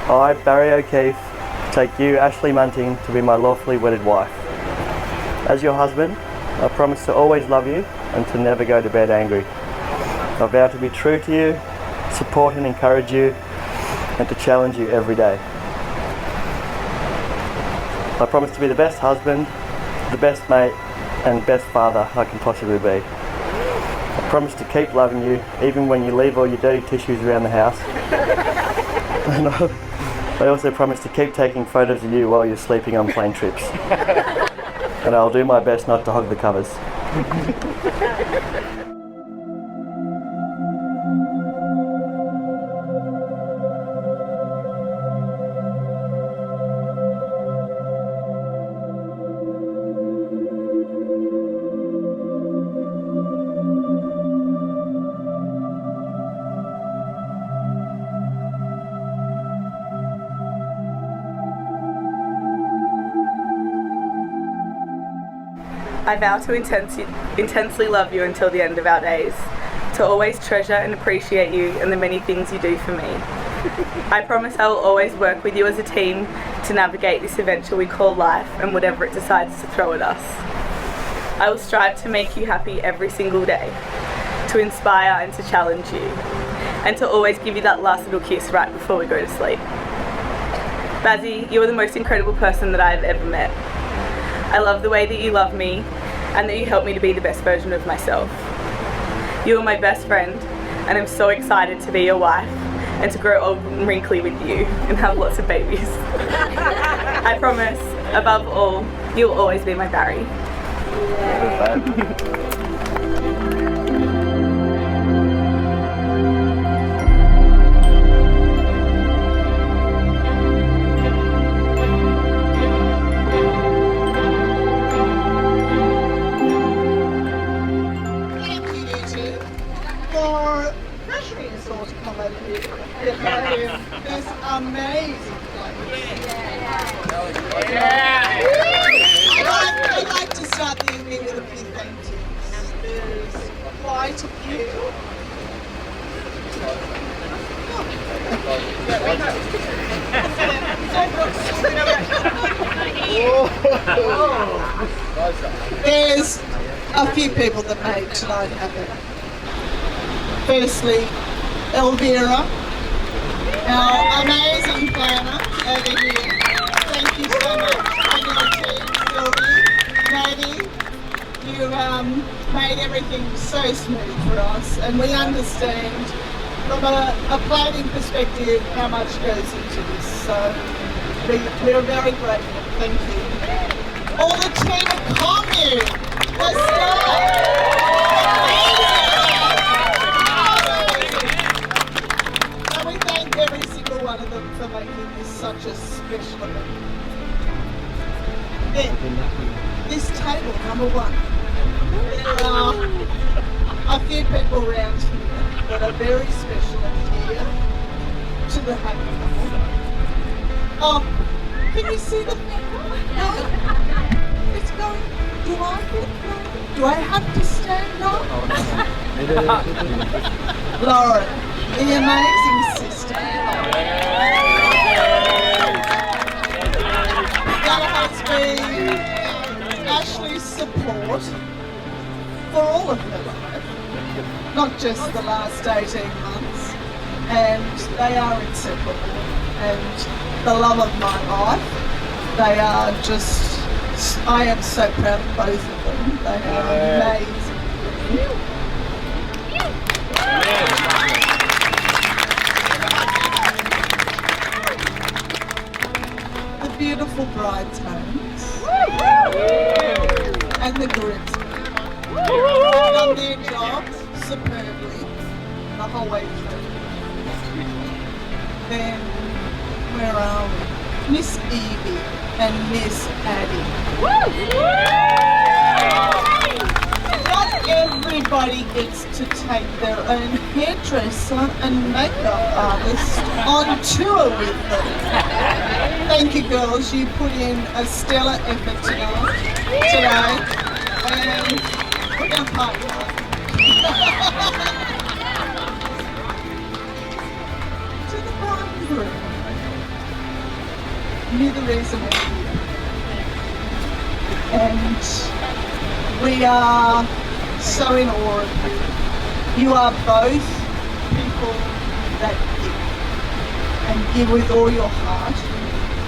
I, Barry O'Keefe, take you, Ashlee Munting, to be my lawfully wedded wife. As your husband, I promise to always love you and to never go to bed angry. I vow to be true to you, support and encourage you, and to challenge you every day. I promise to be the best husband, the best mate, and best father I can possibly be. I promise to keep loving you, even when you leave all your dirty tissues around the house. And I also promise to keep taking photos of you while you're sleeping on plane trips. And I'll do my best not to hog the covers. I vow to intensely love you until the end of our days, to always treasure and appreciate you and the many things you do for me. I promise I will always work with you as a team to navigate this adventure we call life and whatever it decides to throw at us. I will strive to make you happy every single day, to inspire and to challenge you, and to always give you that last little kiss right before we go to sleep. Bazzy, you are the most incredible person that I have ever met. I love the way that you love me and that you help me to be the best version of myself. You are my best friend and I'm so excited to be your wife and to grow old and wrinkly with you and have lots of babies. I promise, above all, you'll always be my Barry. This amazing place. I'd like to start the evening with a few thank yous. There's quite a few. There's a few people that made tonight happen. Firstly, Elvira, our amazing planner over here. Thank you so much. And your team, Sylvie, Katie, you made everything so smooth for us, and we understand from a planning perspective how much goes into this. So we're very grateful. Thank you. All the team at Commune, the staff. Every single one of them for making this such a special event. Then, this table, number one. There are a few people around here that are very special and dear to the happy couple. Oh, can you see the no? It's going. Do I have to stand up? Lauren, the amazing sister. That has been Ashlee's support for all of her life, not just the last 18 months, and they are inseparable. And the love of my life, they are just, I am so proud of both of them. They are amazing. Beautiful bridesmaids and the groomsmen done their jobs superbly the whole way through. Then where are we? Miss Evie and Miss Addie. Not everybody gets to take their own hairdresser and makeup artist on tour with them. Thank you, girls. You put in a stellar effort today, and we're going to party hard. To the bridegroom, neither is America. And we are so in awe of you. You are both people that give with all your heart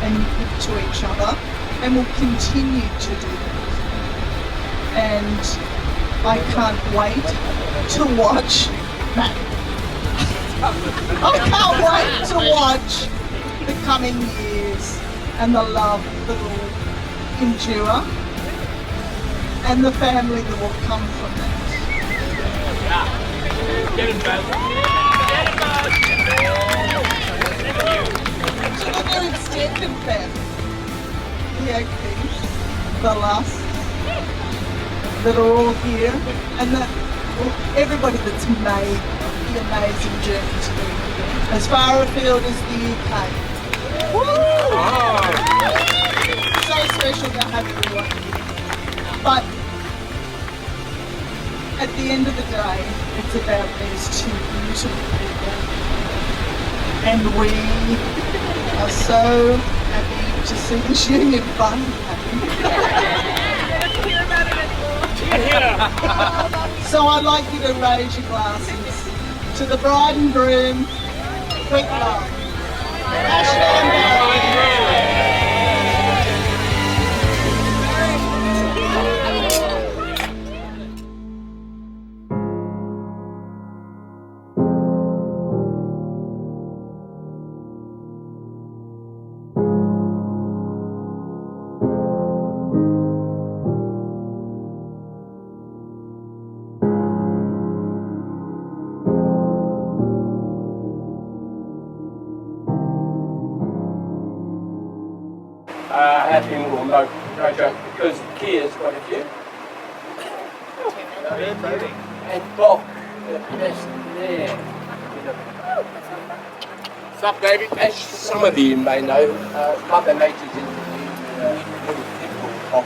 and give to each other and will continue to do that. And I can't wait to watch I can't wait to watch the coming years and the love that will endure and the family that will come from that. To the new extended family, the O'Keeffes, the Lusts, that are all here, and that everybody that's made the amazing journey to be here, as far afield as the UK. Woo! So special to have everyone here. But at the end of the day, it's about these two beautiful people. And we are so happy to see this union fund happen. So I'd like you to raise your glasses to the bride and groom. Quick love. Ashlee and Barry. Happy or no joke, because Kia's got a few. And Bob, the best there. What's up, David? As some of you may know, Mother Nature's introduced a little thing called Bob.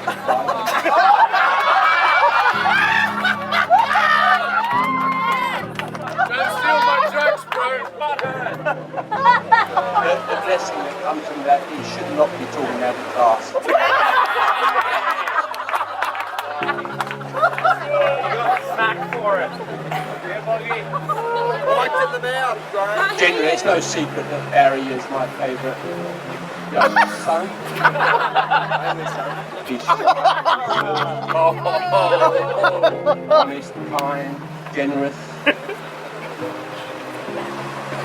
Don't steal my jokes, bro. It's butthurt. The blessing that comes from that, he should not be talking out of class. You got smacked for it. Yeah, Boggy. Right to the mouth, bro. Generally, it's no secret that Barry is my favourite young son. He's honest, kind, generous.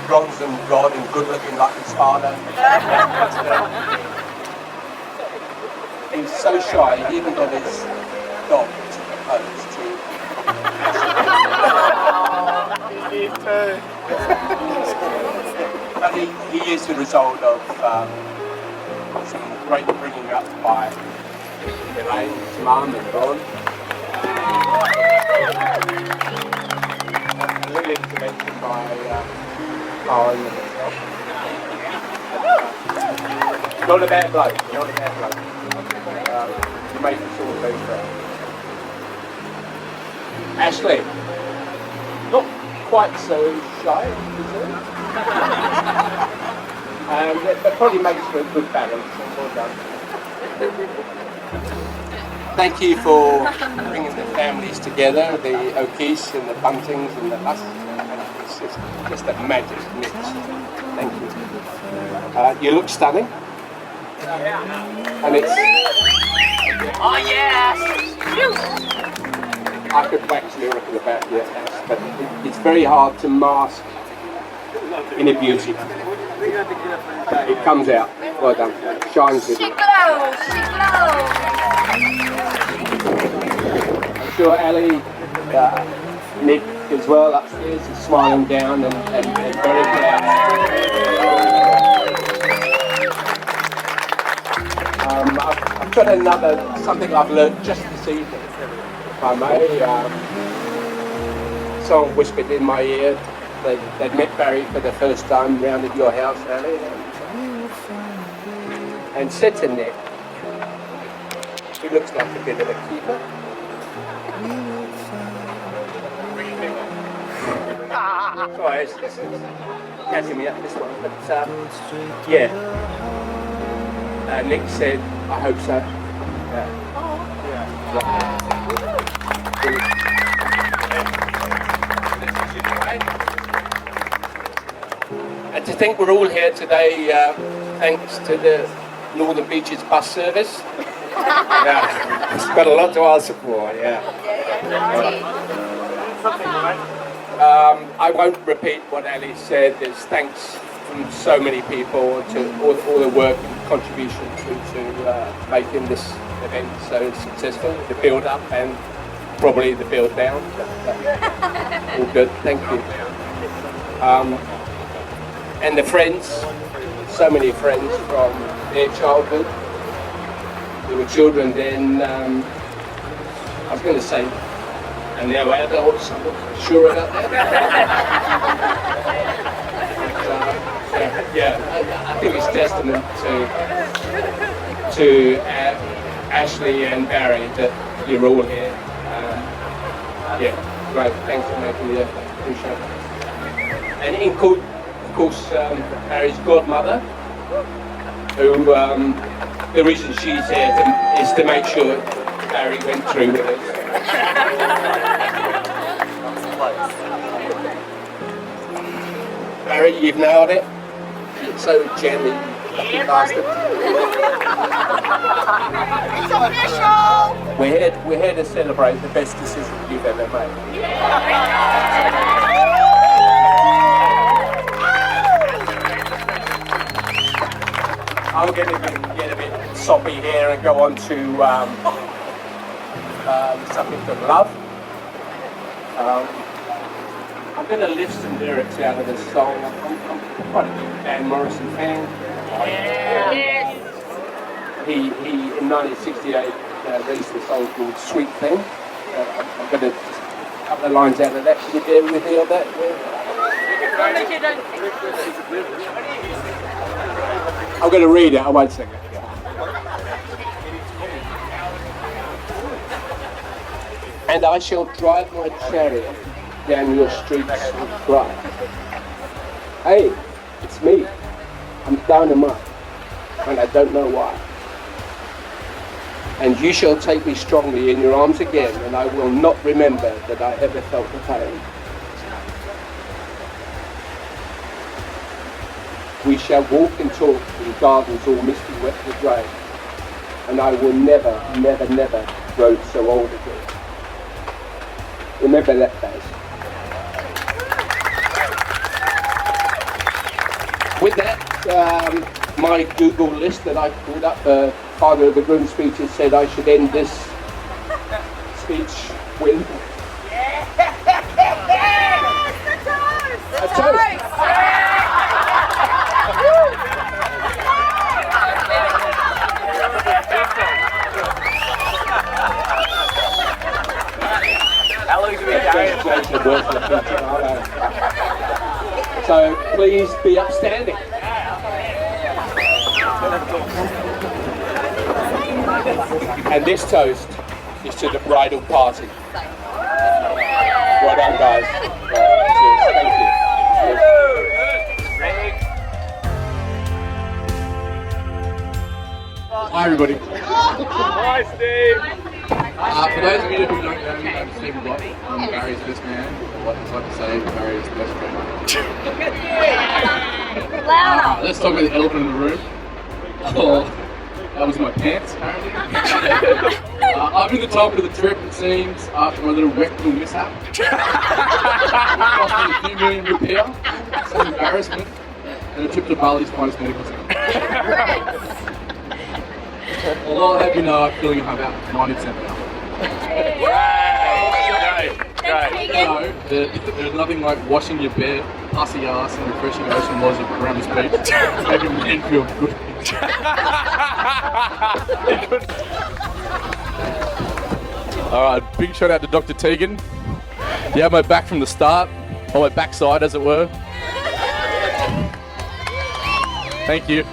Bronze and blonde and good looking like his father. He's so shy, he even got his dog to propose to. But he is the result of some great bringing up by Elaine's mum and Ron. A little intervention by Colin and myself. Not a bad bloke, not a bad bloke. You make us all very proud. Ashlee, not quite so shy, but probably makes for a good balance. Well done. Thank you for bringing the families together, the O'Keeffes and the Buntings and the Lusts. It's just a magic mix. Thank you. You look stunning. And it's... Oh yes! I could wax lyrical about your house, but it's very hard to mask inner beauty. It comes out. Well done. Shines with She it. glows! She glows! I'm sure Ali, Nick as well upstairs is smiling down and very proud. I've got something I've learned just this evening, if I may. Someone whispered in my ear they'd met Barry for the first time round at your house, Ali, and said to Nick, he looks like a bit of a keeper. Sorry, it's catching me up this one, but yeah. Nick said, I hope so. And to think we're all here today thanks to the Northern Beaches bus service. Yeah, it's got a lot to answer for, yeah. I won't repeat what Ali said. There's thanks from so many people to all the work and contribution to making this event so successful, the build up and probably the build down. All good, thank you. And the friends, so many friends from their childhood. They were children then, I was going to say, and now adults, I'm not sure about that. I think it's testament to Ashlee and Barry that you're all here. Great, thanks for making the effort, appreciate it. And of course, Barry's godmother, who the reason she's here is to make sure Barry went through with it. Barry, you've nailed it. You're so gently, bastard. It's official! We're here to celebrate the best decision you've ever made. I'm going to get a bit soppy here and go on to the subject of love. I'm going to lift some lyrics out of this song. I'm quite a big Van Morrison fan. Yes. He in 1968 released a song called Sweet Thing. I'm going to just a couple of lines out of that. Can you bear with me on that? I'm going to read it, I won't sing it. And I shall drive my chariot down your streets and cry, hey, it's me, I'm dynamite, and I don't know why. And you shall take me strongly in your arms again, and I will not remember that I ever felt the pain. We shall walk and talk in gardens all misty wet with rain, and I will never, never, never grow so old again. Remember that, guys. With that, my Google list that I pulled up, Father of the Groom speeches said I should end this speech with a toast. So please be upstanding. And this toast is to the bridal party. Well done, guys. Thank you. Hi everybody. Hi Steve. For those of you who don't know me, I'm Steve Block. I'm Barry's best man, or what I like to say, Barry's best friend. Let's talk about the elephant in the room. Oh, that was my pants, apparently. I've been the topic of the trip, it seems, after my little rectal mishap. Cost me a few million rupiah, some embarrassment, and a trip to Bali's finest medical centre. Although I have been feeling about 90% better. There's nothing like washing your bare, pussy ass and refreshing ocean waters of Paramus Beach. Making men feel good. Alright, big shout out to Dr. Tegan. You had my back from the start, or my backside as it were. Thank you.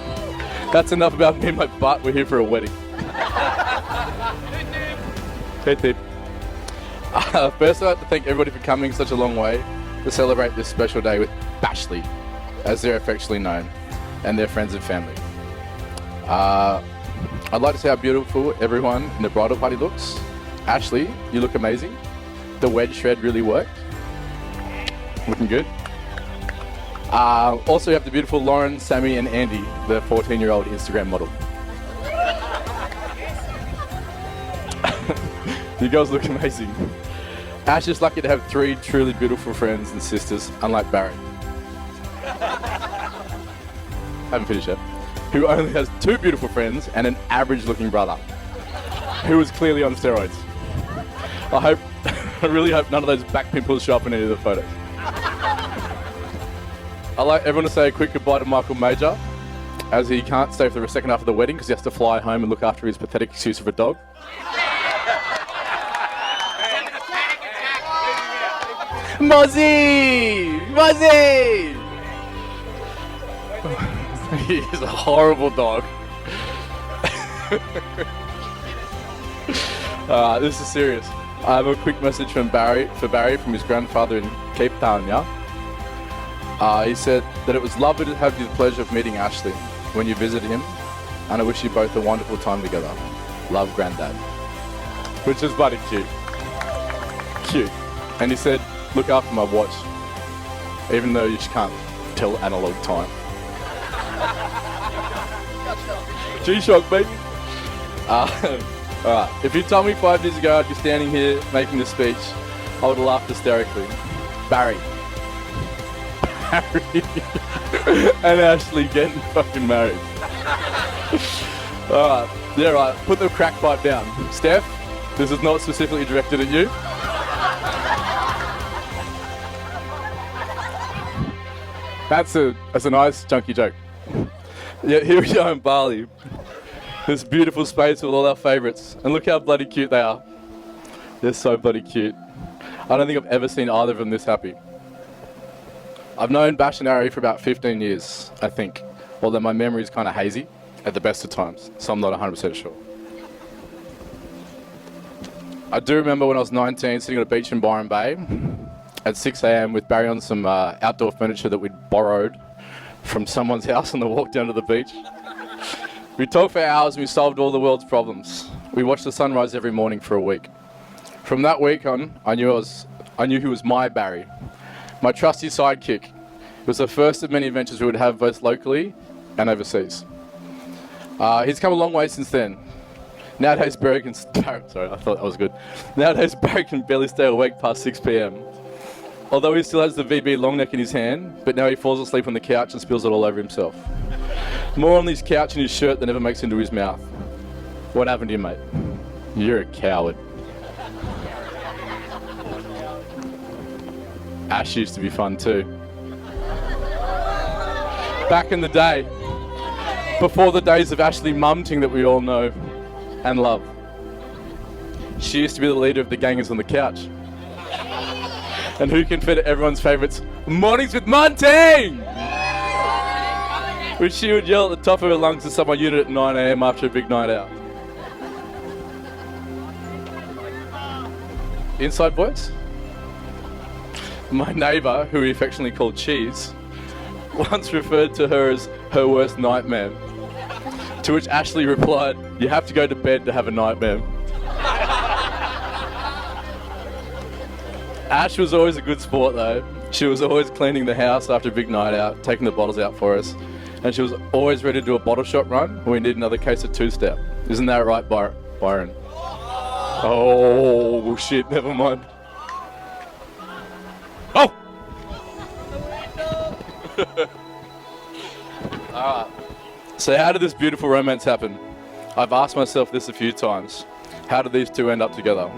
That's enough about me and my butt. We're here for a wedding. First, I'd like to thank everybody for coming such a long way to celebrate this special day with Ashlee, as they're affectionately known, and their friends and family. I'd like to say how beautiful everyone in the bridal party looks. Ashlee, you look amazing. The wedge shred really worked. Looking good. Also, you have the beautiful Lauren, Sammy, and Andy, the 14-year-old Instagram model. You girls look amazing. Ash is lucky to have 3 truly beautiful friends and sisters, unlike Barry. Haven't finished yet. Who only has 2 beautiful friends and an average-looking brother, who is clearly on steroids. I really hope none of those back pimples show up in any of the photos. I'd like everyone to say a quick goodbye to Michael Major, as he can't stay for the second half of the wedding because he has to fly home and look after his pathetic excuse of a dog. Mozzie! Mozzie! He is a horrible dog. This is serious. I have a quick message from Barry from his grandfather in Cape Town, yeah? He said that it was lovely to have the pleasure of meeting Ashlee when you visited him, and I wish you both a wonderful time together. Love, Granddad. Which is bloody cute. Cute. And he said, look after my watch, even though you can't tell analog time. G-Shock, baby. Alright, if you told me 5 years ago I'd be standing here making this speech, I would have laughed hysterically. Barry. And Ashlee getting fucking married. Alright, yeah, right. Put the crack pipe down. Steph, this is not specifically directed at you. That's a nice chunky joke. Yeah, here we are in Bali. This beautiful space with all our favourites. And look how bloody cute they are. They're so bloody cute. I don't think I've ever seen either of them this happy. I've known Bash and Ari for about 15 years, I think. Although my memory is kind of hazy at the best of times, so I'm not 100% sure. I do remember when I was 19 sitting on a beach in Byron Bay at 6 a.m. with Barry on some outdoor furniture that we'd borrowed from someone's house on the walk down to the beach. We talked for hours and we solved all the world's problems. We watched the sunrise every morning for a week. From that week on, I knew he was my Barry, my trusty sidekick. It was the first of many adventures we would have both locally and overseas. He's come a long way since then. Nowadays Barry can Nowadays Barry can barely stay awake past 6 p.m. Although he still has the VB long neck in his hand, but now he falls asleep on the couch and spills it all over himself. More on his couch and his shirt than ever makes into his mouth. What happened to you, mate? You're a coward. Ash used to be fun too. Back in the day, before the days of Ashlee mumting that we all know and love. She used to be the leader of the gangers on the couch. And who can fit everyone's favourites, Mornings with Monty! Which she would yell at the top of her lungs to someone unit at 9 a.m. after a big night out. Inside voice? My neighbour, who we affectionately called Cheese, once referred to her as her worst nightmare. To which Ashlee replied, you have to go to bed to have a nightmare. Ash was always a good sport though. She was always cleaning the house after a big night out, taking the bottles out for us. And she was always ready to do a bottle shot run when we need another case of two-step. Isn't that right, Byron? Oh, shit, never mind. Oh! Alright. So how did this beautiful romance happen? I've asked myself this a few times. How did these two end up together?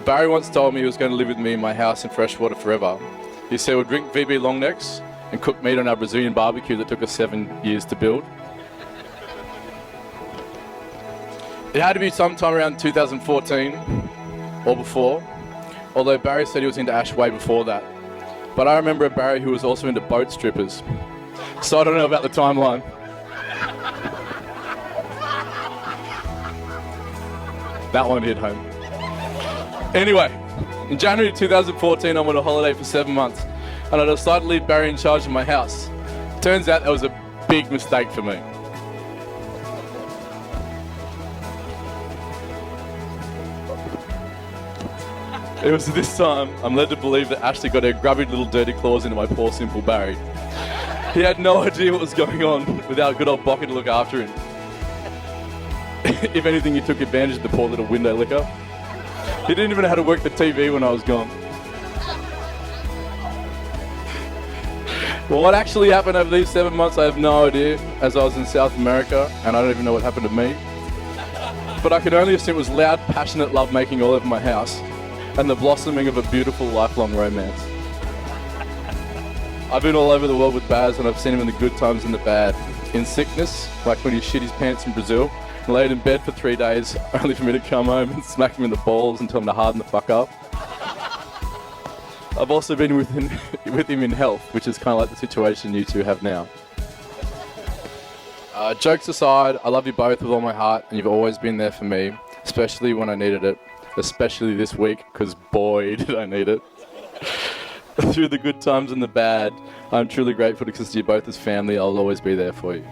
Barry once told me he was going to live with me in my house in Freshwater forever. He said we'll drink VB long necks and cook meat on our Brazilian barbecue that took us 7 years to build. It had to be sometime around 2014 or before, although Barry said he was into Ash way before that. But I remember a Barry who was also into boat strippers, so I don't know about the timeline. That one hit home. Anyway, in January 2014 I went on holiday for 7 months and I decided to leave Barry in charge of my house. Turns out that was a big mistake for me. It was this time I'm led to believe that Ashlee got her grubby little dirty claws into my poor simple Barry. He had no idea what was going on without good old Bocker to look after him. If anything, he took advantage of the poor little window licker. He didn't even know how to work the TV when I was gone. Well, what actually happened over these 7 months, I have no idea, as I was in South America, and I don't even know what happened to me. But I can only assume it was loud, passionate lovemaking all over my house, and the blossoming of a beautiful, lifelong romance. I've been all over the world with Baz, and I've seen him in the good times and the bad. In sickness, like when he shit his pants in Brazil, and laid in bed for 3 days, only for me to come home and smack him in the balls and tell him to harden the fuck up. I've also been with him in health, which is kind of like the situation you two have now. Jokes aside, I love you both with all my heart, and you've always been there for me, especially when I needed it. Especially this week, because boy, did I need it. Through the good times and the bad, I'm truly grateful to consider you both as family. I'll always be there for you.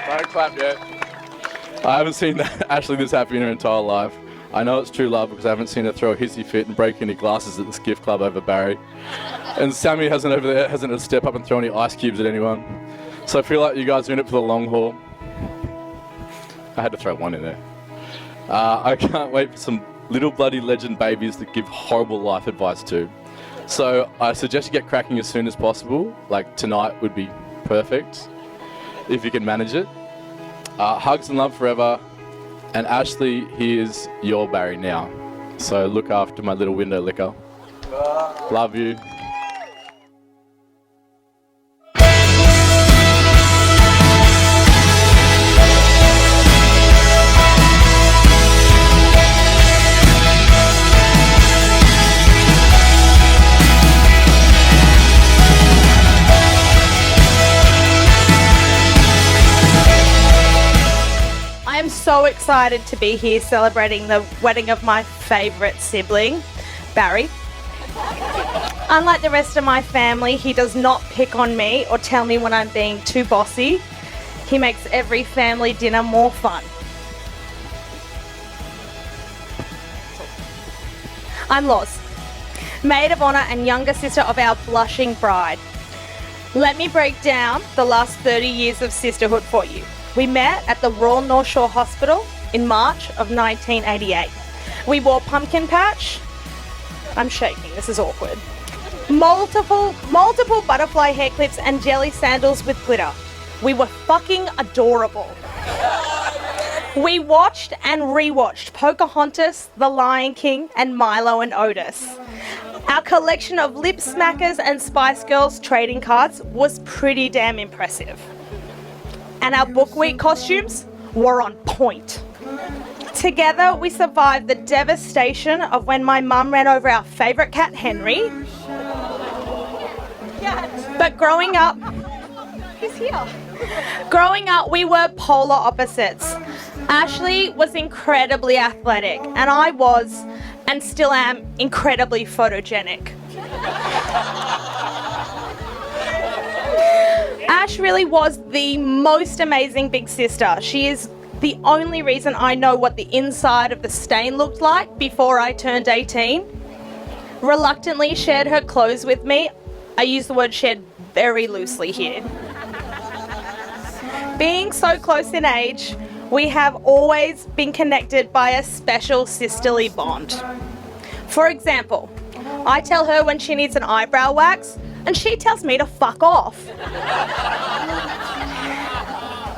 Don't clap yet. I haven't seen Ashlee this happy in her entire life. I know it's true love because I haven't seen her throw a hissy fit and break any glasses at the skiff club over Barry. And Sammy hasn't had to step up and throw any ice cubes at anyone. So I feel like you guys are in it for the long haul. I had to throw one in there. I can't wait for some little bloody legend babies that give horrible life advice to. So I suggest you get cracking as soon as possible. Like tonight would be perfect, if you can manage it. Hugs and love forever. And Ashlee, here's your Barry now. So look after my little window licker. Love you. I am so excited to be here celebrating the wedding of my favourite sibling, Barry. Unlike the rest of my family, he does not pick on me or tell me when I'm being too bossy. He makes every family dinner more fun. I'm Loz, maid of honour and younger sister of our blushing bride. Let me break down the last 30 years of sisterhood for you. We met at the Royal North Shore Hospital in March of 1988. We wore pumpkin patch. I'm shaking, this is awkward. Multiple butterfly hair clips and jelly sandals with glitter. We were fucking adorable. We watched and rewatched Pocahontas, The Lion King, and Milo and Otis. Our collection of lip smackers and Spice Girls trading cards was pretty damn impressive. And our book week costumes were on point. Together, we survived the devastation of when my mum ran over our favourite cat, Henry. But growing up, he's here. Growing up, we were polar opposites. Ashlee was incredibly athletic, and I was, and still am, incredibly photogenic. Ash really was the most amazing big sister. She is the only reason I know what the inside of the stain looked like before I turned 18. Reluctantly shared her clothes with me. I use the word shared very loosely here. Being so close in age, we have always been connected by a special sisterly bond. For example, I tell her when she needs an eyebrow wax, and she tells me to fuck off.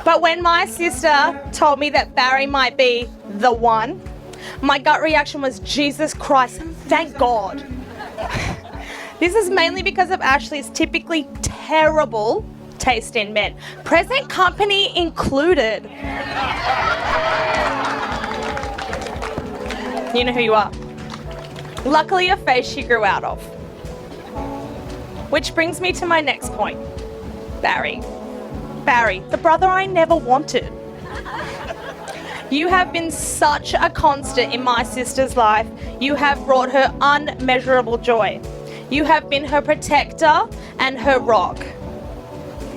But when my sister told me that Barry might be the one, my gut reaction was, Jesus Christ, thank God. This is mainly because of Ashlee's typically terrible taste in men, present company included. You know who you are. Luckily, a phase she grew out of. Which brings me to my next point. Barry. Barry, the brother I never wanted. You have been such a constant in my sister's life. You have brought her unmeasurable joy. You have been her protector and her rock.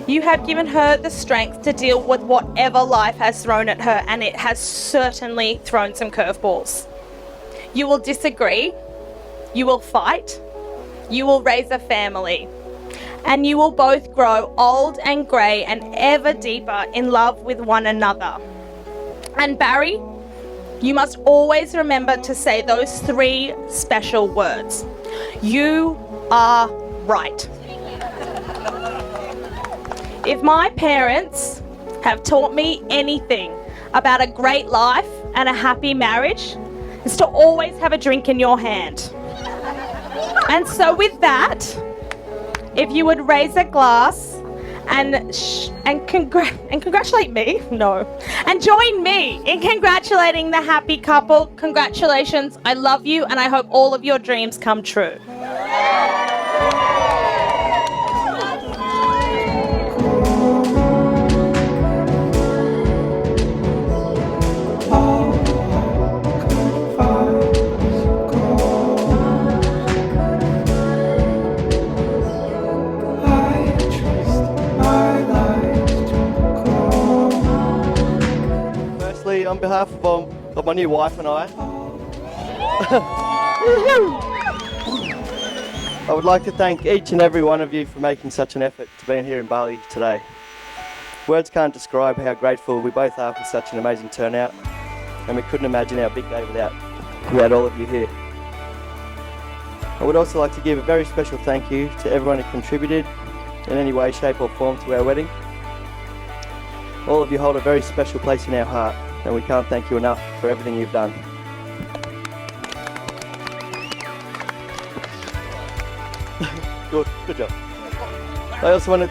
You have given her the strength to deal with whatever life has thrown at her, and it has certainly thrown some curveballs. You will disagree, you will fight, you will raise a family, and you will both grow old and grey and ever deeper in love with one another. And Barry, you must always remember to say those 3 special words. You are right. If my parents have taught me anything about a great life and a happy marriage, it's to always have a drink in your hand. And so with that, if you would raise a glass and congratulate me, and join me in congratulating the happy couple. Congratulations, I love you, and I hope all of your dreams come true. Firstly, on behalf of my new wife and I would like to thank each and every one of you for making such an effort to be here in Bali today. Words can't describe how grateful we both are for such an amazing turnout, and we couldn't imagine our big day without all of you here. I would also like to give a very special thank you to everyone who contributed in any way, shape or form to our wedding. All of you hold a very special place in our heart, and we can't thank you enough for everything you've done. Good job. I also want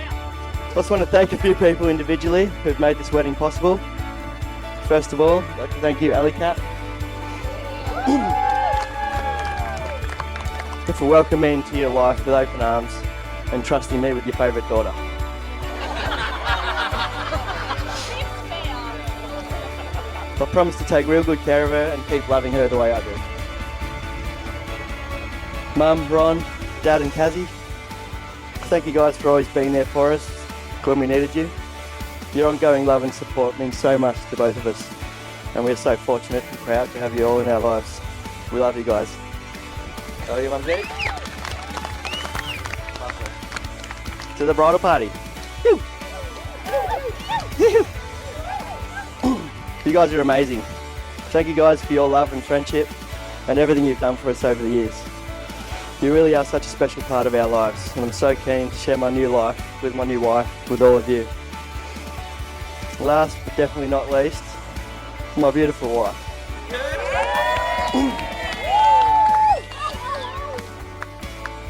to thank a few people individually who've made this wedding possible. First of all, I'd like to thank you, Alley Cat, for welcoming me into your life with open arms and trusting me with your favourite daughter. I promise to take real good care of her and keep loving her the way I do. Mum, Ron, Dad and Kazzy, thank you guys for always being there for us when we needed you. Your ongoing love and support means so much to both of us, and we're so fortunate and proud to have you all in our lives. We love you guys. Oh, you mum's ready? To the bridal party. Woo. You guys are amazing. Thank you guys for your love and friendship and everything you've done for us over the years. You really are such a special part of our lives, and I'm so keen to share my new life with my new wife, with all of you. Last but definitely not least, my beautiful wife.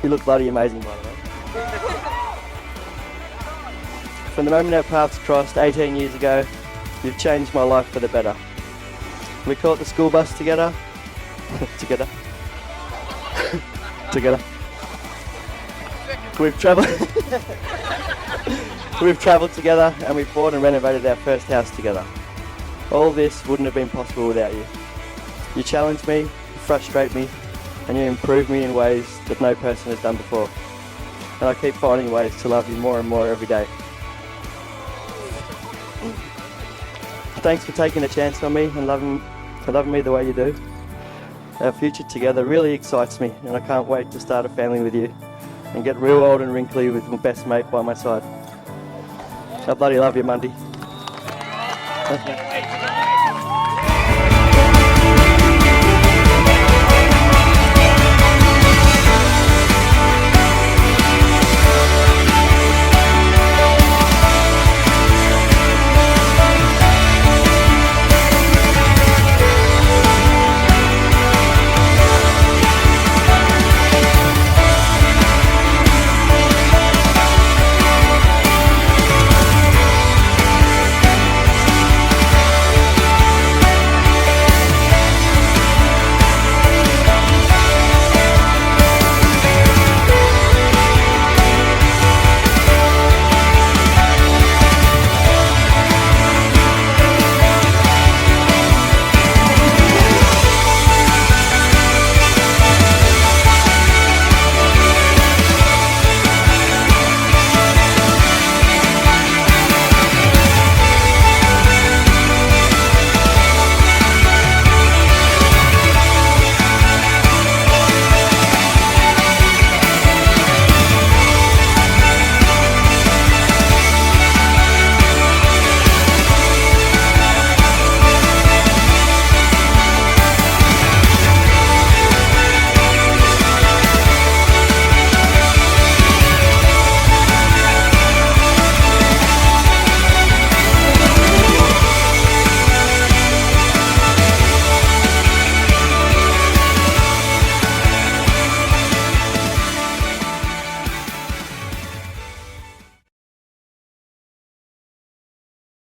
You look bloody amazing, by the way. From the moment our paths crossed 18 years ago, you've changed my life for the better. We caught the school bus together. Together. We've travelled together, and we bought and renovated our first house together. All this wouldn't have been possible without you. You challenge me, you frustrate me, and you improve me in ways that no person has done before. And I keep finding ways to love you more and more every day. Thanks for taking a chance on me and loving me the way you do. Our future together really excites me, and I can't wait to start a family with you and get real old and wrinkly with my best mate by my side. I bloody love you, Mundy.